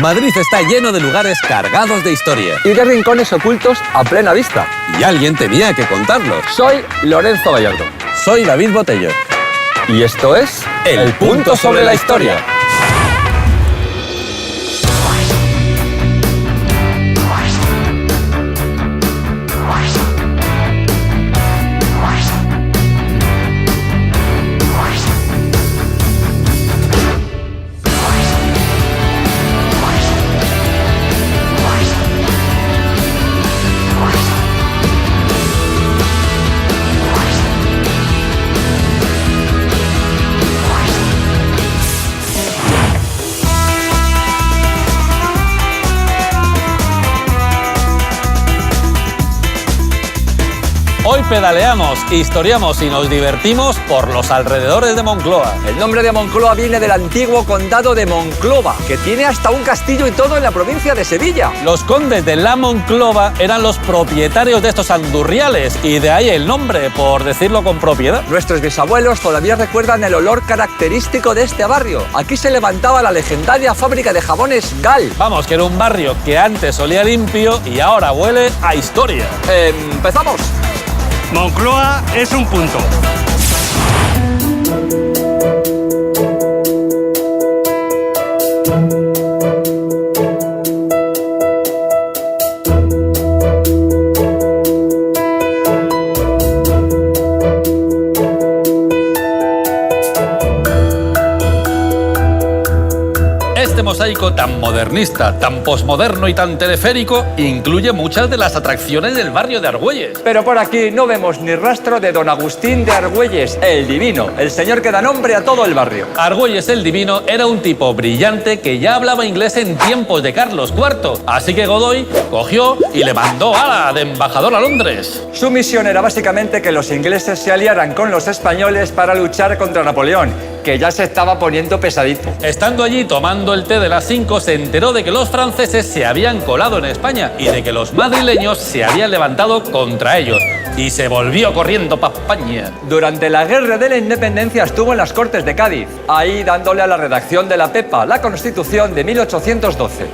Madrid está lleno de lugares cargados de historia. Y de rincones ocultos a plena vista. Y alguien tenía que contarlos. Soy Lorenzo Gallardo. Soy David Botello. Y esto es El Punto sobre la Historia. Hoy pedaleamos, historiamos y nos divertimos por los alrededores de Moncloa. El nombre de Moncloa viene del antiguo condado de Monclova, que tiene hasta un castillo y todo en la provincia de Sevilla. Los condes de la Monclova eran los propietarios de estos andurriales y de ahí el nombre, por decirlo con propiedad. Nuestros bisabuelos todavía recuerdan el olor característico de este barrio. Aquí se levantaba la legendaria fábrica de jabones Gal. Vamos, que era un barrio que antes olía limpio y ahora huele a historia. ¡Empezamos! Moncloa es un punto. Este mosaico tan modernista, tan posmoderno y tan teleférico incluye muchas de las atracciones del barrio de Argüelles. Pero por aquí no vemos ni rastro de don Agustín de Argüelles, el divino, el señor que da nombre a todo el barrio. Argüelles el Divino era un tipo brillante que ya hablaba inglés en tiempos de Carlos IV, así que Godoy cogió y le mandó de embajador a Londres. Su misión era básicamente que los ingleses se aliaran con los españoles para luchar contra Napoleón, que ya se estaba poniendo pesadito. Estando allí tomando el té de las 5, se enteró de que los franceses se habían colado en España y de que los madrileños se habían levantado contra ellos. Y se volvió corriendo para España. Durante la Guerra de la Independencia estuvo en las Cortes de Cádiz, ahí dándole a la redacción de la Pepa, la Constitución de 1812.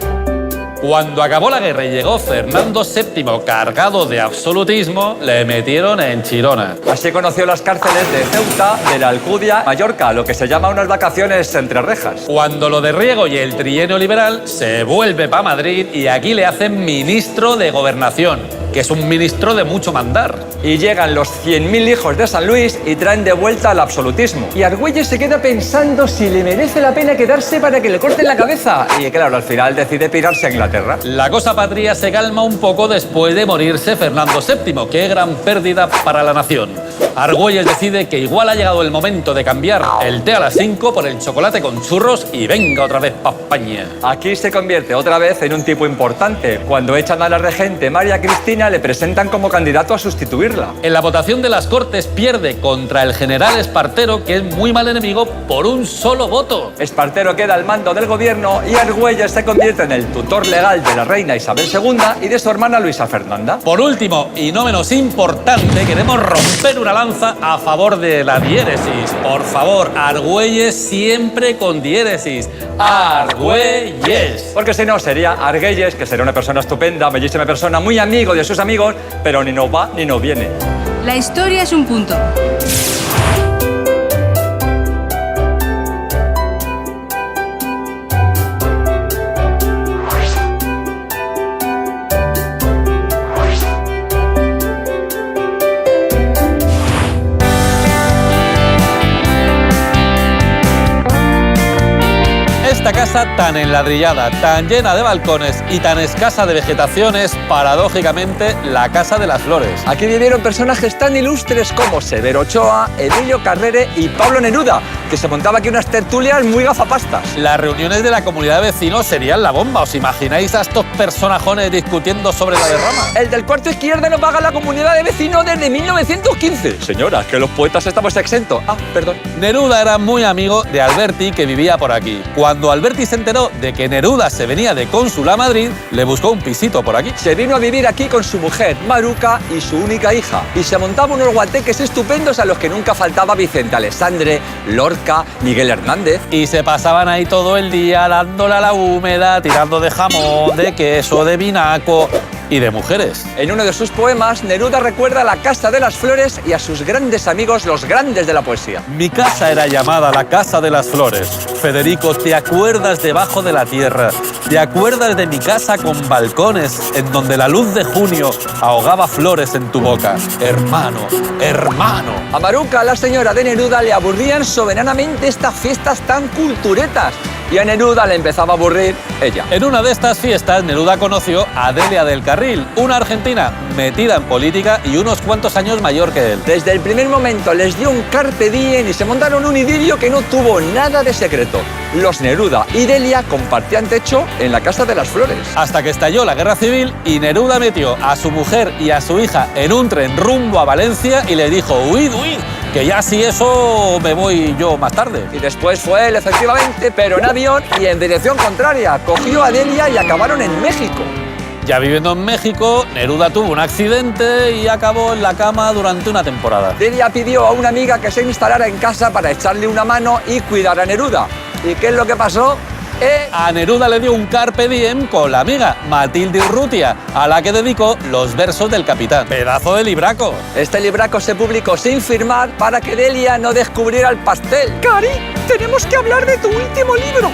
Cuando acabó la guerra y llegó Fernando VII cargado de absolutismo, le metieron en Chirona. Así conoció las cárceles de Ceuta, de la Alcudia, Mallorca, lo que se llama unas vacaciones entre rejas. Cuando lo de Riego y el trienio liberal, se vuelve para Madrid y aquí le hacen ministro de Gobernación, que es un ministro de mucho mandar. Y llegan los 100.000 hijos de San Luis y traen de vuelta al absolutismo. Y Argüelles se queda pensando si le merece la pena quedarse para que le corten la cabeza. Y claro, al final decide pirarse a Inglaterra. La cosa patria se calma un poco después de morirse Fernando VII. ¡Qué gran pérdida para la nación! Argüelles decide que igual ha llegado el momento de cambiar el té a las 5 por el chocolate con churros y venga otra vez pa' España. Aquí se convierte otra vez en un tipo importante. Cuando echan a la regente María Cristina, le presentan como candidato a sustituirla. En la votación de las Cortes pierde contra el general Espartero, que es muy mal enemigo, por un solo voto. Espartero queda al mando del gobierno y Argüelles se convierte en el tutor legal de la reina Isabel II y de su hermana Luisa Fernanda. Por último, y no menos importante, queremos romper una lanza a favor de la diéresis. Por favor, Argüelles siempre con diéresis. Argüelles. Porque si no, sería Arguelles, que sería una persona estupenda, bellísima persona, muy amigo de sus amigos, pero ni nos va ni nos viene. La historia es un punto. Esta casa tan enladrillada, tan llena de balcones y tan escasa de vegetación es, paradójicamente, la Casa de las Flores. Aquí vivieron personajes tan ilustres como Severo Ochoa, Emilio Carrere y Pablo Neruda, que se montaba aquí unas tertulias muy gafapastas. Las reuniones de la comunidad de vecinos serían la bomba. ¿Os imagináis a estos personajones discutiendo sobre la derrama? El del cuarto izquierdo no paga la comunidad de vecinos desde 1915. Señora, que los poetas estamos exentos. Ah, perdón. Neruda era muy amigo de Alberti, que vivía por aquí. Cuando Alberti se enteró de que Neruda se venía de cónsul a Madrid, le buscó un pisito por aquí. Se vino a vivir aquí con su mujer, Maruca, y su única hija. Y se montaba unos guateques estupendos a los que nunca faltaba Vicente Alessandre, Lorca, Miguel Hernández. Y se pasaban ahí todo el día dándole a la húmeda, tirando de jamón, de queso, de vinaco y de mujeres. En uno de sus poemas, Neruda recuerda la Casa de las Flores y a sus grandes amigos, los grandes de la poesía. Mi casa era llamada la Casa de las Flores. Federico, ¿te acuerdas debajo de la tierra? ¿Te acuerdas de mi casa con balcones en donde la luz de junio ahogaba flores en tu boca? Hermano, hermano. A Maruca, la señora de Neruda, le aburrían soberanamente estas fiestas tan culturetas. Y a Neruda le empezaba a aburrir ella. En una de estas fiestas, Neruda conoció a Delia del Carril, una argentina metida en política y unos cuantos años mayor que él. Desde el primer momento les dio un carpe diem y se montaron un idilio que no tuvo nada de secreto. Los Neruda y Delia compartían techo en la Casa de las Flores. Hasta que estalló la guerra civil y Neruda metió a su mujer y a su hija en un tren rumbo a Valencia y le dijo: huid, huid, que ya si eso me voy yo más tarde. Y después fue él, efectivamente, pero en avión y en dirección contraria. Cogió a Delia y acabaron en México. Ya viviendo en México, Neruda tuvo un accidente y acabó en la cama durante una temporada. Delia pidió a una amiga que se instalara en casa para echarle una mano y cuidar a Neruda. ¿Y qué es lo que pasó? A Neruda le dio un carpe diem con la amiga Matilde Urrutia, a la que dedicó los versos del Capitán. ¡Pedazo de libraco! Este libraco se publicó sin firmar para que Delia no descubriera el pastel. Cari, tenemos que hablar de tu último libro.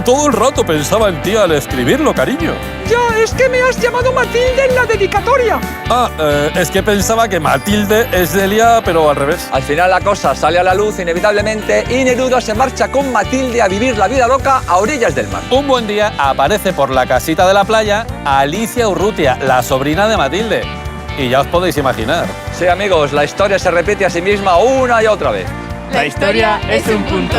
Todo el rato pensaba en ti al escribirlo, cariño. Ya, es que me has llamado Matilde en la dedicatoria. Es que pensaba que Matilde es Delia, pero al revés. Al final la cosa sale a la luz inevitablemente y Neruda se marcha con Matilde a vivir la vida loca a orillas del mar. Un buen día aparece por la casita de la playa Alicia Urrutia, la sobrina de Matilde. Y ya os podéis imaginar. Sí, amigos, la historia se repite a sí misma una y otra vez. La historia es un punto.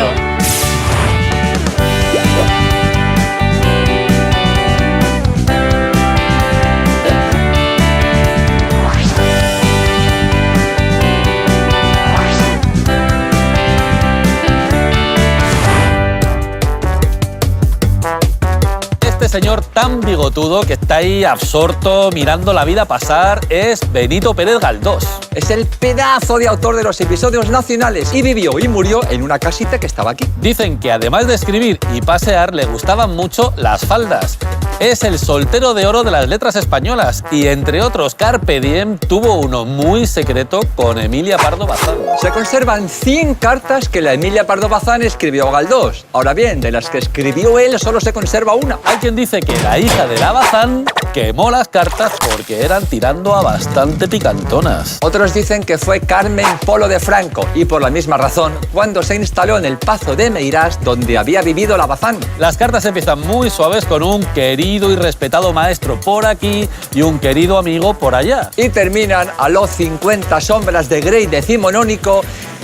Este señor tan bigotudo que está ahí absorto mirando la vida pasar es Benito Pérez Galdós. Es el pedazo de autor de los episodios nacionales y vivió y murió en una casita que estaba aquí. Dicen que además de escribir y pasear le gustaban mucho las faldas. Es el soltero de oro de las letras españolas y entre otros carpe diem tuvo uno muy secreto con Emilia Pardo Bazán. Se conservan 100 cartas que la Emilia Pardo Bazán escribió a Galdós. Ahora bien, de las que escribió él solo se conserva una. Hay quien dice que la hija de la Bazán quemó las cartas porque eran tirando a bastante picantonas. Otros dicen que fue Carmen Polo de Franco y por la misma razón cuando se instaló en el Pazo de Meirás donde había vivido la Bazán. Las cartas empiezan muy suaves con un querido y respetado maestro por aquí y un querido amigo por allá. Y terminan a los 50 sombras de Grey decimonónico.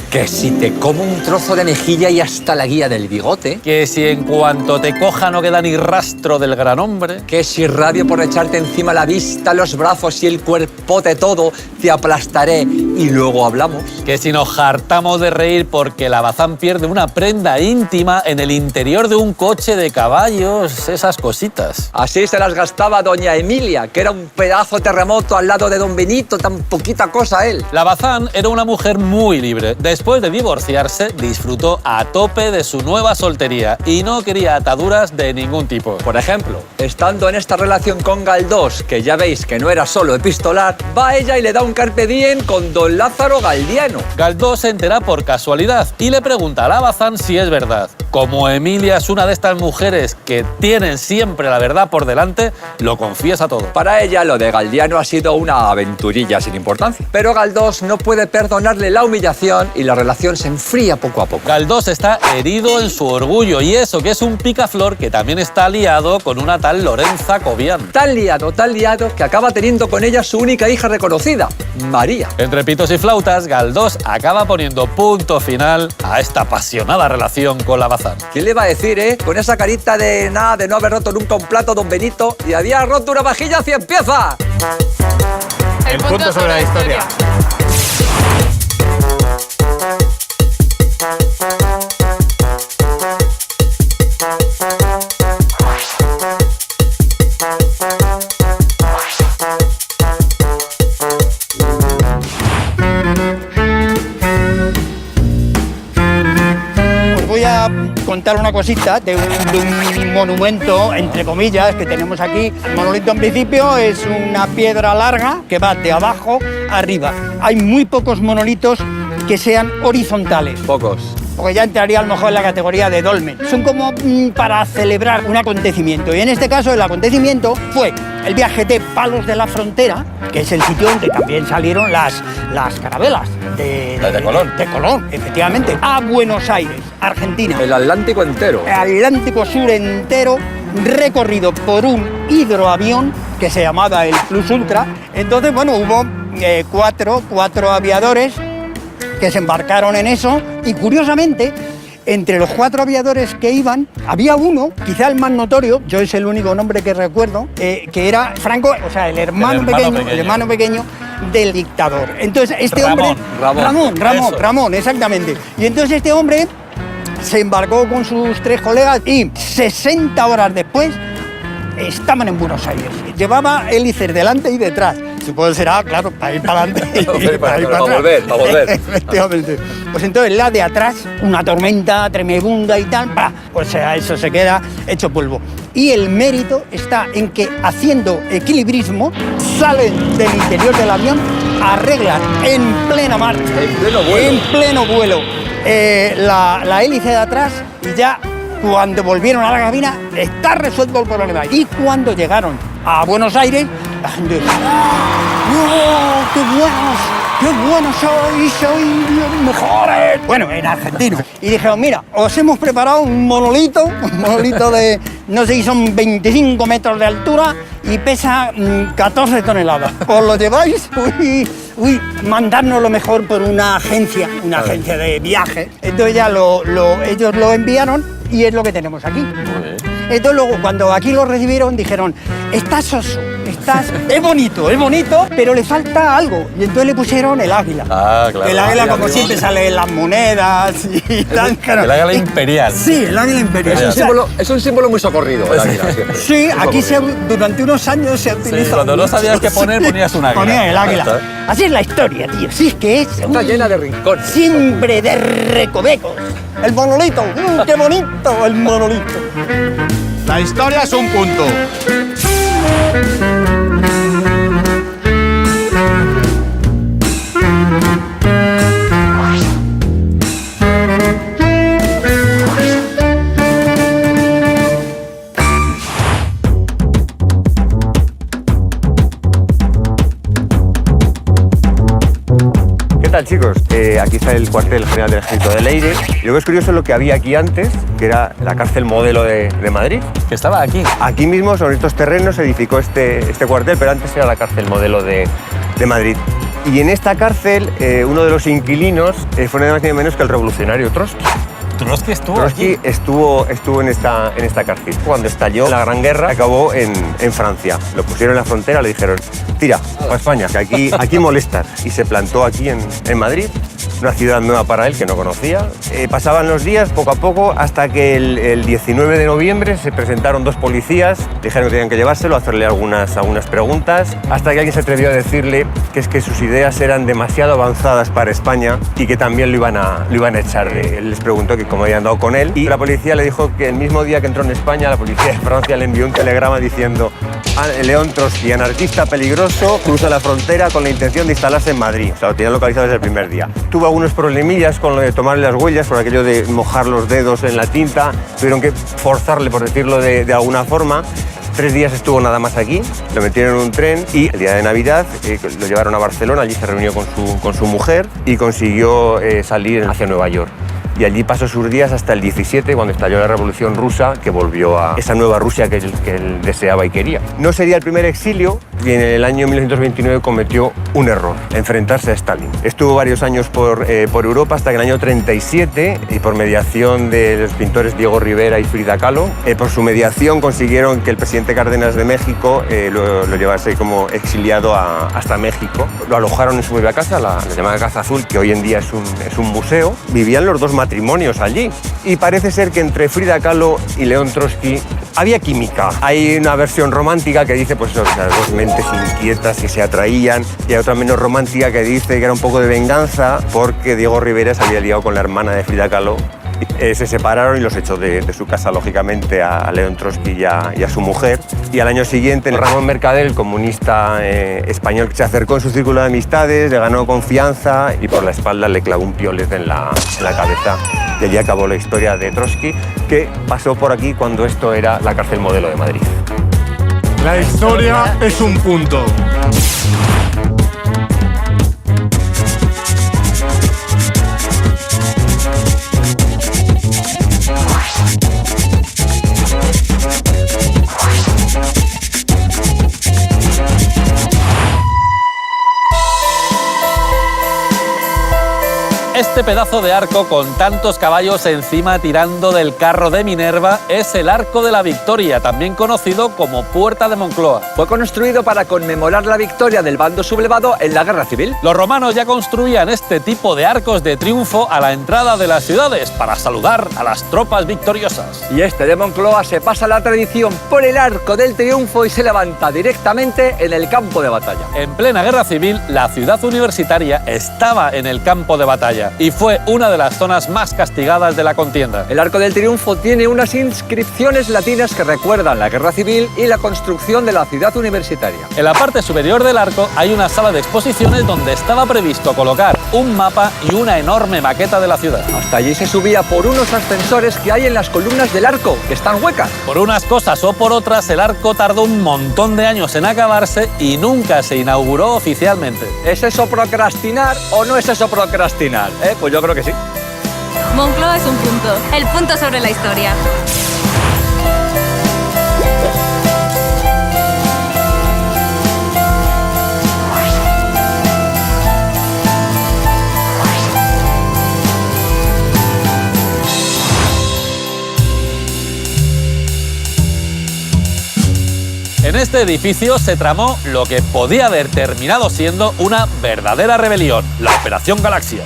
Que si te como un trozo de mejilla y hasta la guía del bigote. Que si en cuanto te coja no queda ni rastro del gran hombre. Que si rabio por echarte encima la vista, los brazos y el cuerpote todo, te aplastaré y luego hablamos. Que si nos hartamos de reír porque la Bazán pierde una prenda íntima en el interior de un coche de caballos, esas cositas. Así se las gastaba doña Emilia, que era un pedazo terremoto al lado de don Benito, tan poquita cosa él. La Bazán era una mujer muy libre. Después de divorciarse, disfrutó a tope de su nueva soltería y no quería ataduras de ningún tipo. Por ejemplo, estando en esta relación con Galdós, que ya veis que no era solo epistolar, va ella y le da un carpe diem con don Lázaro Galdiano. Galdós se entera por casualidad y le pregunta a la Bazán si es verdad. Como Emilia es una de estas mujeres que tienen siempre la verdad por delante, lo confiesa todo. Para ella lo de Galdiano ha sido una aventurilla sin importancia. Pero Galdós no puede perdonarle la humillación y la relación se enfría poco a poco. Galdós está herido en su orgullo y eso que es un picaflor que también está liado con una tal Lorenza Cobian. Tan liado que acaba teniendo con ella su única hija reconocida, María. Entre pitos y flautas, Galdós acaba poniendo punto final a esta apasionada relación con la Bazán. ¿Quién le va a decir, con esa carita de nada, de no haber roto nunca un plato, don Benito, y había roto una vajilla hacia empieza? El punto sobre la historia. comentar una cosita de un monumento, entre comillas, que tenemos aquí. El monolito en principio es una piedra larga que va de abajo a arriba. Hay muy pocos monolitos que sean horizontales. Pocos. Porque ya entraría a lo mejor en la categoría de dolmen. Son como para celebrar un acontecimiento. Y en este caso el acontecimiento fue el viaje de Palos de la Frontera, que es el sitio donde también salieron las carabelas de Colón. De Colón, efectivamente, a Buenos Aires, Argentina. El Atlántico entero. El Atlántico Sur entero, recorrido por un hidroavión que se llamaba el Plus Ultra. Entonces, bueno, hubo cuatro aviadores que se embarcaron en eso y, curiosamente, entre los 4 aviadores que iban, había uno, quizá el más notorio, yo es el único nombre que recuerdo, que era Franco, o sea, el hermano pequeño del dictador. Entonces, este Ramón, exactamente. Y entonces este hombre se embarcó con sus 3 colegas y 60 horas después estaban en Buenos Aires. Llevaba hélices delante y detrás. Supongo que será, claro, para ir para adelante y para ir para atrás. Para volver. Efectivamente. Pues entonces la de atrás, una tormenta tremenda y tal, pues eso se queda hecho polvo. Y el mérito está en que, haciendo equilibrismo, salen del interior del avión, arreglan en plena marcha, en pleno vuelo, la hélice de atrás, y ya cuando volvieron a la cabina está resuelto el problema. Y cuando llegaron a Buenos Aires, la gente dice: ¡oh, qué buenos soy los mejores! Bueno, en argentino. Y dijeron: mira, os hemos preparado un monolito de, no sé si son 25 metros de altura y pesa 14 toneladas. ¿Os lo lleváis? Mandarnos lo mejor por una agencia de viaje. Entonces ya ellos lo enviaron y es lo que tenemos aquí. Entonces luego, cuando aquí lo recibieron, dijeron: estás soso, es bonito, pero le falta algo. Y entonces le pusieron el águila. Ah, claro. El águila, como siempre, sale en las monedas y tal. Claro. El águila imperial. Sí, el águila imperial. Es un símbolo muy socorrido, el águila, siempre. Sí, aquí durante unos años se ha utilizado. Sí, cuando no sabías qué poner, ponías un águila. Ponía el águila. Así es la historia, tío. Sí, es que es. Está llena de rincones. Siempre de recovecos. El monolito. ¡Qué bonito el monolito! La historia es un punto. ¿Qué tal, chicos? Aquí está el cuartel general del Ejército de Leyre. Y lo que es curioso es lo que había aquí antes, que era la cárcel modelo de Madrid. Que estaba aquí. Aquí mismo, sobre estos terrenos, se edificó este cuartel, pero antes era la cárcel modelo de Madrid. Y en esta cárcel, uno de los inquilinos fue nada más ni menos que el revolucionario Trotsky. Trotsky estuvo Trotsky aquí. estuvo en esta cárcel. Cuando estalló la Gran Guerra, acabó en Francia. Lo pusieron en la frontera, le dijeron: tira, a España, que aquí molestas. Y se plantó aquí en Madrid, una ciudad nueva para él que no conocía. Pasaban los días, poco a poco, hasta que el 19 de noviembre se presentaron 2 policías, dijeron que tenían que llevárselo, hacerle algunas preguntas, hasta que alguien se atrevió a decirle que es que sus ideas eran demasiado avanzadas para España y que también lo iban a echar. Él les preguntó que cómo habían dado con él, y la policía le dijo que el mismo día que entró en España, la policía de Francia le envió un telegrama diciendo: León Trotsky, anarquista peligroso, cruza la frontera con la intención de instalarse en Madrid. O sea, lo tenían localizado desde el primer día. Tuvo algunos problemillas con lo de tomarle las huellas, por aquello de mojar los dedos en la tinta. Tuvieron que forzarle, por decirlo de alguna forma. 3 días estuvo nada más aquí, lo metieron en un tren y el día de Navidad lo llevaron a Barcelona. Allí se reunió con su mujer y consiguió salir hacia Nueva York. Y allí pasó sus días hasta el 17, cuando estalló la Revolución Rusa, que volvió a esa nueva Rusia que él deseaba y quería. No sería el primer exilio, y en el año 1929 cometió un error: enfrentarse a Stalin. Estuvo varios años por Europa hasta que en el año 37, y por mediación de los pintores Diego Rivera y Frida Kahlo, por su mediación consiguieron que el presidente Cárdenas de México lo llevase como exiliado hasta México. Lo alojaron en su propia casa, la llamada Casa Azul, que hoy en día es un museo. Vivían los 2 matrimonios allí. Y parece ser que entre Frida Kahlo y León Trotsky había química. Hay una versión romántica que dice, pues, 2 mentes inquietas que se atraían, y hay otra menos romántica que dice que era un poco de venganza porque Diego Rivera se había liado con la hermana de Frida Kahlo Se separaron y los echó de su casa, lógicamente, a León Trotsky y a su mujer. Y al año siguiente, Ramón Mercader, el comunista español, se acercó en su círculo de amistades, le ganó confianza y por la espalda le clavó un piolete en la cabeza. Y allí acabó la historia de Trotsky, que pasó por aquí cuando esto era la cárcel Modelo de Madrid. La historia es un punto. Este pedazo de arco con tantos caballos encima tirando del carro de Minerva es el Arco de la Victoria, también conocido como Puerta de Moncloa. Fue construido para conmemorar la victoria del bando sublevado en la Guerra Civil. Los romanos ya construían este tipo de arcos de triunfo a la entrada de las ciudades para saludar a las tropas victoriosas. Y este de Moncloa se pasa la tradición por el Arco del Triunfo y se levanta directamente en el campo de batalla. En plena Guerra Civil, la ciudad universitaria estaba en el campo de batalla y fue una de las zonas más castigadas de la contienda. El Arco del Triunfo tiene unas inscripciones latinas que recuerdan la Guerra Civil y la construcción de la ciudad universitaria. En la parte superior del arco hay una sala de exposiciones donde estaba previsto colocar un mapa y una enorme maqueta de la ciudad. Hasta allí se subía por unos ascensores que hay en las columnas del arco, que están huecas. Por unas cosas o por otras, el arco tardó un montón de años en acabarse y nunca se inauguró oficialmente. ¿Es eso procrastinar o no es eso procrastinar? Pues yo creo que sí. Moncloa es un punto. El punto sobre la historia. En este edificio se tramó lo que podía haber terminado siendo una verdadera rebelión, la Operación Galaxia.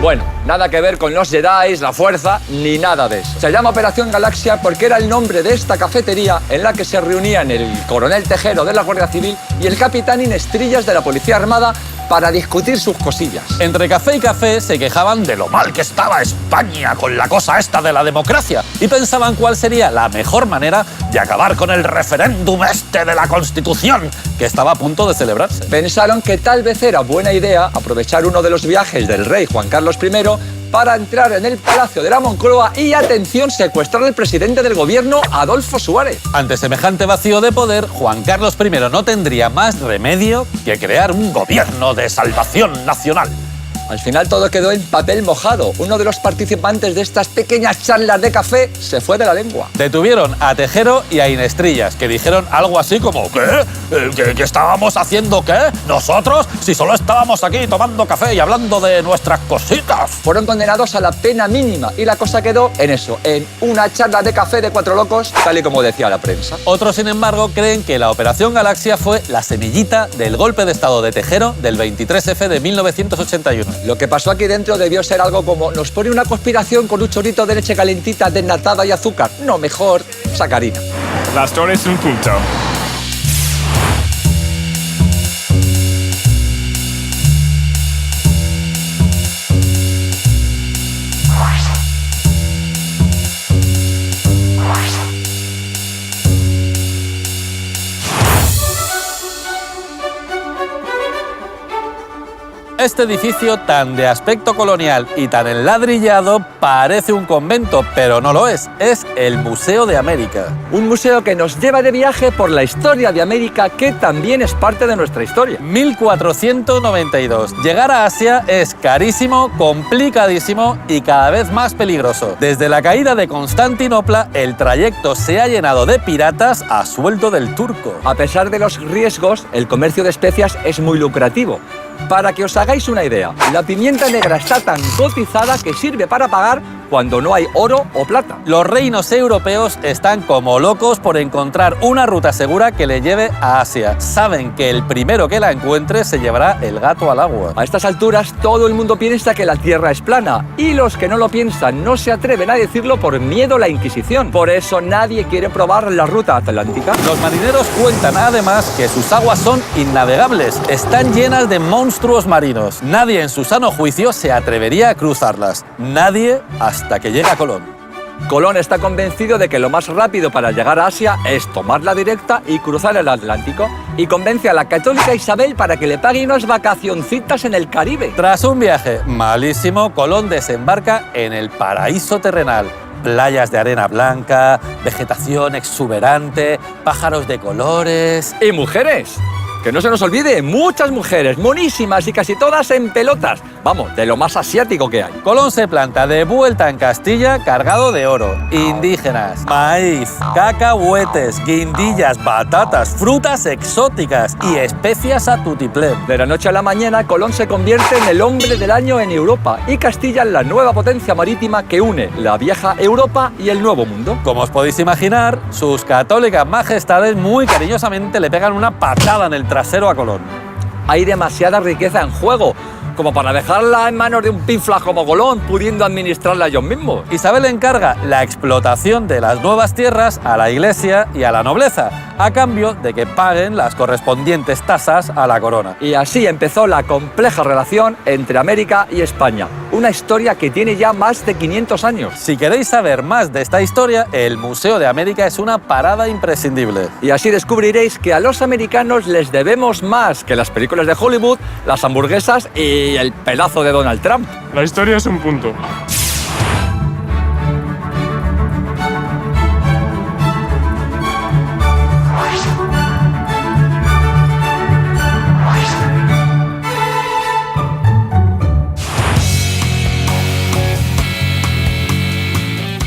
Bueno, nada que ver con los Jedi, la fuerza, ni nada de eso. Se llama Operación Galaxia porque era el nombre de esta cafetería en la que se reunían el coronel Tejero de la Guardia Civil y el capitán Inestrillas de la Policía Armada para discutir sus cosillas. Entre café y café se quejaban de lo mal que estaba España con la cosa esta de la democracia y pensaban cuál sería la mejor manera de acabar con el referéndum este de la Constitución que estaba a punto de celebrarse. Pensaron que tal vez era buena idea aprovechar uno de los viajes del rey Juan Carlos I para entrar en el Palacio de la Moncloa y, atención, secuestrar al presidente del gobierno, Adolfo Suárez. Ante semejante vacío de poder, Juan Carlos I no tendría más remedio que crear un gobierno de salvación nacional. Al final todo quedó en papel mojado. Uno de los participantes de estas pequeñas charlas de café se fue de la lengua. Detuvieron a Tejero y a Inestrillas, que dijeron algo así como ¿qué? ¿Qué estábamos haciendo qué? ¿Nosotros? Si solo estábamos aquí tomando café y hablando de nuestras cositas. Fueron condenados a la pena mínima y la cosa quedó en eso, en una charla de café de cuatro locos, tal y como decía la prensa. Otros, sin embargo, creen que la Operación Galaxia fue la semillita del golpe de estado de Tejero del 23F de 1981. Lo que pasó aquí dentro debió ser algo como nos pone una conspiración con un chorrito de leche calentita, desnatada y azúcar. No, mejor sacarina. La historia es un punto. Este edificio, tan de aspecto colonial y tan enladrillado, parece un convento, pero no lo es. Es el Museo de América. Un museo que nos lleva de viaje por la historia de América, que también es parte de nuestra historia. 1492. Llegar a Asia es carísimo, complicadísimo y cada vez más peligroso. Desde la caída de Constantinopla, el trayecto se ha llenado de piratas a sueldo del turco. A pesar de los riesgos, el comercio de especias es muy lucrativo. Para que os hagáis una idea, la pimienta negra está tan cotizada que sirve para pagar cuando no hay oro o plata. Los reinos europeos están como locos por encontrar una ruta segura que le lleve a Asia. Saben que el primero que la encuentre se llevará el gato al agua. A estas alturas todo el mundo piensa que la Tierra es plana y los que no lo piensan no se atreven a decirlo por miedo a la Inquisición. Por eso nadie quiere probar la ruta atlántica. Los marineros cuentan además que sus aguas son innavegables, están llenas de monstruos marinos. Nadie en su sano juicio se atrevería a cruzarlas. Nadie hasta que llega Colón. Colón está convencido de que lo más rápido para llegar a Asia es tomar la directa y cruzar el Atlántico, y convence a la católica Isabel para que le pague unas vacacioncitas en el Caribe. Tras un viaje malísimo, Colón desembarca en el paraíso terrenal. Playas de arena blanca, vegetación exuberante, pájaros de colores... Y mujeres. Que no se nos olvide, muchas mujeres, monísimas y casi todas en pelotas. Vamos, de lo más asiático que hay. Colón se planta de vuelta en Castilla cargado de oro, indígenas, maíz, cacahuetes, guindillas, batatas, frutas exóticas y especias a tutiplén. De la noche a la mañana, Colón se convierte en el hombre del año en Europa y Castilla en la nueva potencia marítima que une la vieja Europa y el Nuevo Mundo. Como os podéis imaginar, sus católicas majestades muy cariñosamente le pegan una patada en el trasero a Colón. Hay demasiada riqueza en juego como para dejarla en manos de un piflas como Colón, pudiendo administrarla ellos mismos. Isabel encarga la explotación de las nuevas tierras a la Iglesia y a la nobleza, a cambio de que paguen las correspondientes tasas a la corona. Y así empezó la compleja relación entre América y España, una historia que tiene ya más de 500 años. Si queréis saber más de esta historia, el Museo de América es una parada imprescindible. Y así descubriréis que a los americanos les debemos más que las películas de Hollywood, las hamburguesas y el pelazo de Donald Trump. La historia es un punto.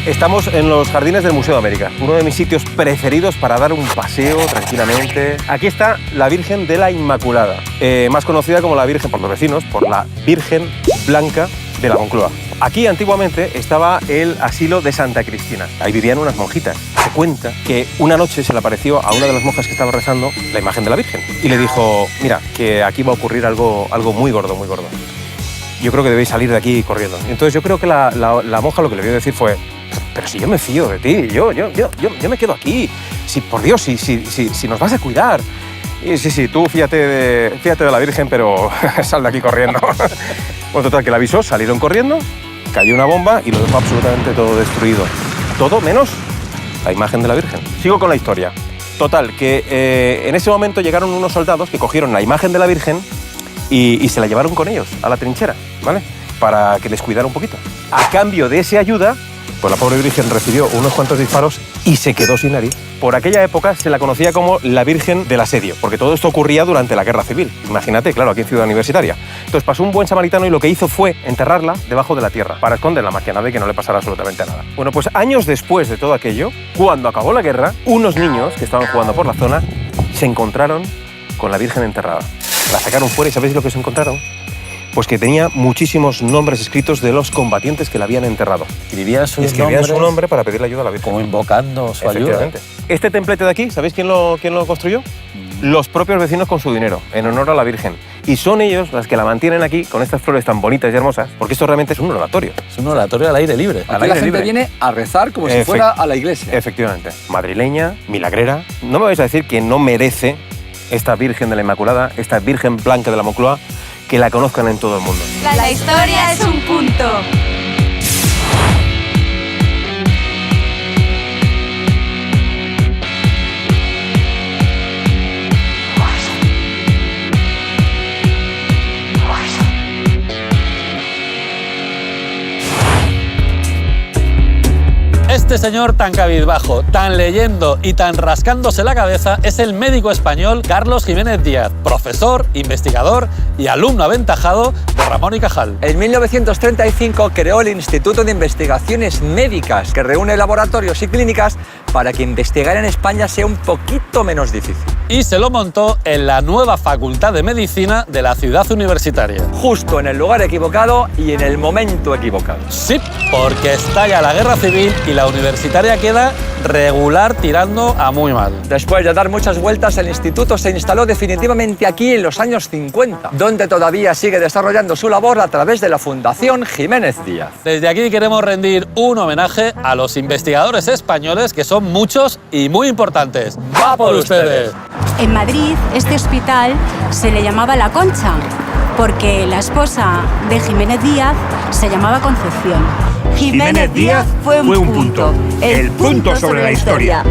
Estamos en los jardines del Museo de América, uno de mis sitios preferidos para dar un paseo tranquilamente. Aquí está la Virgen de la Inmaculada, más conocida como la Virgen por los vecinos, por la Virgen Blanca de la Moncloa. Aquí antiguamente estaba el asilo de Santa Cristina. Ahí vivían unas monjitas. Se cuenta que una noche se le apareció a una de las monjas que estaba rezando la imagen de la Virgen y le dijo: mira, que aquí va a ocurrir algo muy gordo, muy gordo. Yo creo que debéis salir de aquí corriendo. Entonces yo creo que la monja lo que le vio decir fue: pero si yo me fío de ti, yo me quedo aquí. Si, por Dios, si nos vas a cuidar. Y sí, tú fíjate de la Virgen, pero sal de aquí corriendo. Bueno, total, que la avisó, salieron corriendo, cayó una bomba y lo dejó absolutamente todo destruido. Todo menos la imagen de la Virgen. Sigo con la historia. Total, que en ese momento llegaron unos soldados que cogieron la imagen de la Virgen y se la llevaron con ellos a la trinchera, ¿vale? Para que les cuidara un poquito. A cambio de esa ayuda, pues la pobre Virgen recibió unos cuantos disparos y se quedó sin nariz. Por aquella época se la conocía como la Virgen del Asedio, porque todo esto ocurría durante la Guerra Civil. Imagínate, claro, aquí en Ciudad Universitaria. Entonces pasó un buen samaritano y lo que hizo fue enterrarla debajo de la tierra, para esconderla más que nada y que no le pasara absolutamente nada. Bueno, pues años después de todo aquello, cuando acabó la guerra, unos niños que estaban jugando por la zona se encontraron con la Virgen enterrada. La sacaron fuera y ¿sabéis lo que se encontraron? Pues que tenía muchísimos nombres escritos de los combatientes que la habían enterrado. Escribían su nombre para pedirle ayuda a la Virgen. como invocando su ayuda. Este templete de aquí, ¿sabéis quién lo construyó? Los propios vecinos con su dinero, en honor a la Virgen. Y son ellos las que la mantienen aquí con estas flores tan bonitas y hermosas, porque esto realmente es un oratorio. Es un oratorio al aire libre. Aquí la gente viene a rezar como si fuera a la iglesia. Efectivamente. Madrileña, milagrera. No me vais a decir que no merece esta Virgen de la Inmaculada, esta Virgen Blanca de la Moncloa, que la conozcan en todo el mundo. La historia es un punto. Este señor tan cabizbajo, tan leyendo y tan rascándose la cabeza es el médico español Carlos Jiménez Díaz, profesor, investigador y alumno aventajado de Ramón y Cajal. En 1935 creó el Instituto de Investigaciones Médicas, que reúne laboratorios y clínicas para que investigar en España sea un poquito menos difícil. Y se lo montó en la nueva Facultad de Medicina de la ciudad universitaria. Justo en el lugar equivocado y en el momento equivocado. Sí, porque estalla la guerra civil y la universitaria queda regular tirando a muy mal. Después de dar muchas vueltas, el instituto se instaló definitivamente aquí en los años 50, donde todavía sigue desarrollando su labor a través de la Fundación Jiménez Díaz. Desde aquí queremos rendir un homenaje a los investigadores españoles, que son muchos y muy importantes. ¡Va por ustedes! En Madrid, este hospital se le llamaba La Concha, porque la esposa de Jiménez Díaz se llamaba Concepción. Jiménez Díaz fue un punto. El punto sobre la historia.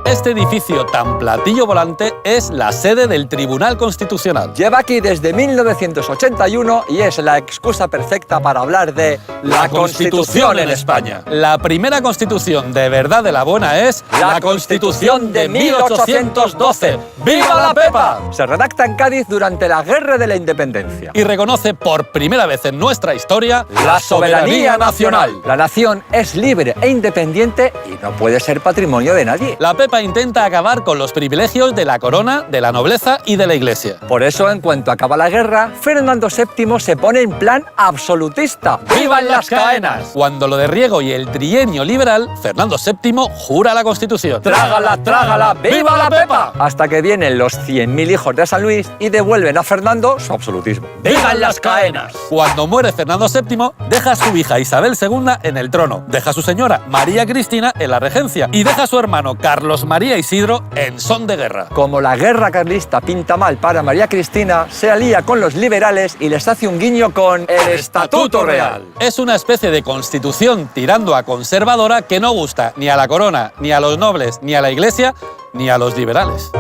Este edificio tan platillo volante es la sede del Tribunal Constitucional. Lleva aquí desde 1981 y es la excusa perfecta para hablar de la Constitución en España. La primera Constitución de verdad de la buena es La Constitución de 1812. ¡Viva la Pepa! Se redacta en Cádiz durante la Guerra de la Independencia. y reconoce por primera vez en nuestra historia La soberanía nacional. La nación es libre e independiente y no puede ser patrimonio de nadie. La Pepa intenta acabar con los privilegios de la corona, de la nobleza y de la iglesia. Por eso, en cuanto acaba la guerra, Fernando VII se pone en plan absolutista. ¡Vivan las caenas! Cuando lo de Riego y el trienio liberal, Fernando VII jura la Constitución. ¡Trágala, trágala! ¡Viva la Pepa! Hasta que vienen los 100.000 hijos de San Luis y devuelven a Fernando su absolutismo. ¡Vivan las caenas! Cuando muere Fernando VII, deja a su hija Isabel II en el trono, deja a su señora María Cristina en la regencia y deja a su hermano Carlos María Isidro en son de guerra. Como la guerra carlista pinta mal para María Cristina, se alía con los liberales y les hace un guiño con el Estatuto Real. Es una especie de constitución tirando a conservadora que no gusta ni a la corona, ni a los nobles, ni a la iglesia, ni a los liberales.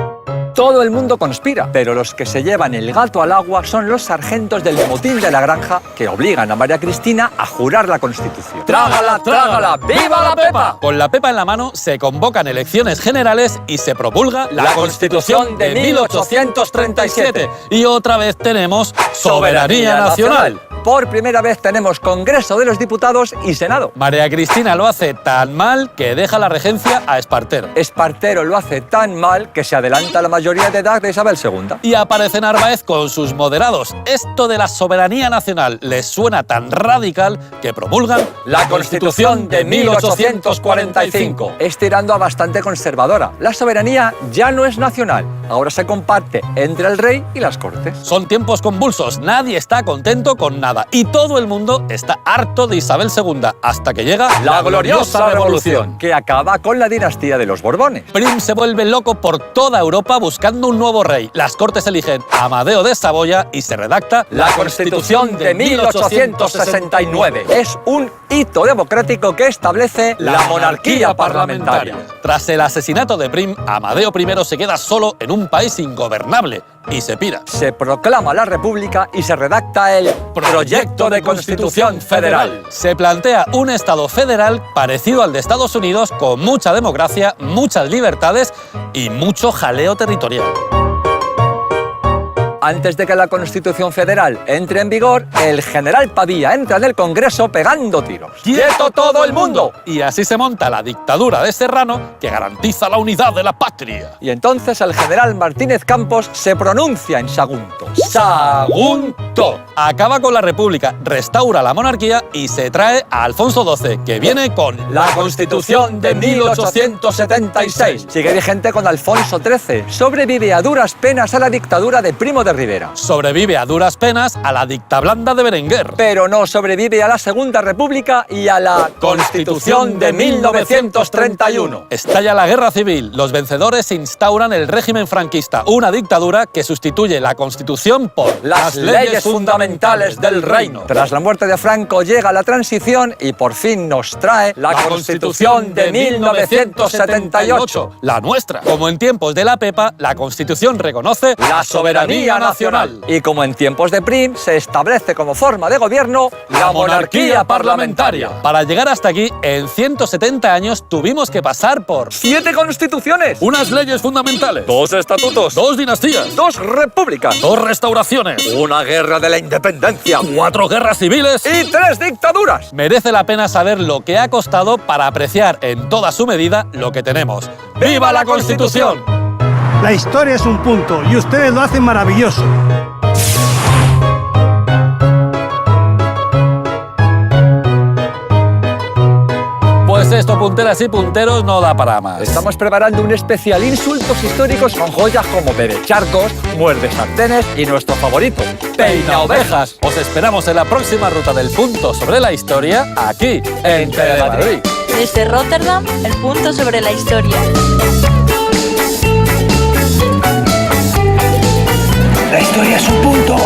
Todo el mundo conspira, pero los que se llevan el gato al agua son los sargentos del motín de la granja que obligan a María Cristina a jurar la Constitución. ¡Trágala, trágala! ¡Viva la Pepa! Con la Pepa en la mano se convocan elecciones generales y se promulga la Constitución de 1837. Y otra vez tenemos soberanía nacional. Por primera vez tenemos Congreso de los Diputados y Senado. María Cristina lo hace tan mal que deja la regencia a Espartero. Espartero lo hace tan mal que se adelanta la mayoría de edad de Isabel II. Y aparece Narváez con sus moderados. Esto de la soberanía nacional les suena tan radical que promulgan la Constitución de 1845. Es tirando a bastante conservadora. La soberanía ya no es nacional, ahora se comparte entre el rey y las cortes. Son tiempos convulsos, nadie está contento con nada y todo el mundo está harto de Isabel II hasta que llega la gloriosa revolución, que acaba con la dinastía de los Borbones. Prim se vuelve loco por toda Europa buscando un nuevo rey. Las cortes eligen a Amadeo de Saboya y se redacta la Constitución de 1869. Es un hito democrático que establece la monarquía parlamentaria. Tras el asesinato de Prim, Amadeo I se queda solo en un país ingobernable y se pira. Se proclama la República y se redacta el Proyecto de Constitución Federal. Se plantea un Estado federal parecido al de Estados Unidos, con mucha democracia, muchas libertades y mucho jaleo territorial. Antes de que la Constitución Federal entre en vigor, el general Padilla entra en el Congreso pegando tiros. ¡Quieto todo el mundo! Y así se monta la dictadura de Serrano, que garantiza la unidad de la patria. Y entonces el general Martínez Campos se pronuncia en Sagunto. ¡Sagunto! Acaba con la República, restaura la monarquía y se trae a Alfonso XII, que viene con la Constitución de 1876. Sigue vigente con Alfonso XIII. Sobrevive a duras penas a la dictadura de Primo de Rivera. Sobrevive a duras penas a la dictablanda de Berenguer. Pero no sobrevive a la Segunda República y a la Constitución de 1931. Estalla la guerra civil. Los vencedores instauran el régimen franquista, una dictadura que sustituye la Constitución por las leyes fundamentales del reino. Tras la muerte de Franco llega la transición y por fin nos trae la Constitución de 1978. La nuestra. Como en tiempos de la Pepa, la Constitución reconoce La soberanía nacional. Y como en tiempos de Prim, se establece como forma de gobierno la monarquía parlamentaria. Para llegar hasta aquí, en 170 años tuvimos que pasar por 7 constituciones, unas leyes fundamentales, 2 estatutos, 2 dinastías, 2 repúblicas, 2 restauraciones, una guerra de la independencia 4 guerras civiles y 3 dictaduras. Merece la pena saber lo que ha costado para apreciar en toda su medida lo que tenemos. ¡Viva la Constitución! La historia es un punto y ustedes lo hacen maravilloso. Pues esto, punteras y punteros, no da para más. Estamos preparando un especial insultos históricos con joyas como Berecharcos, Muerde Sartenes y nuestro favorito, Peina Ovejas. Os esperamos en la próxima ruta del punto sobre la historia, aquí, en Telemadrid. Desde Rotterdam, el punto sobre la historia. La historia es un punto.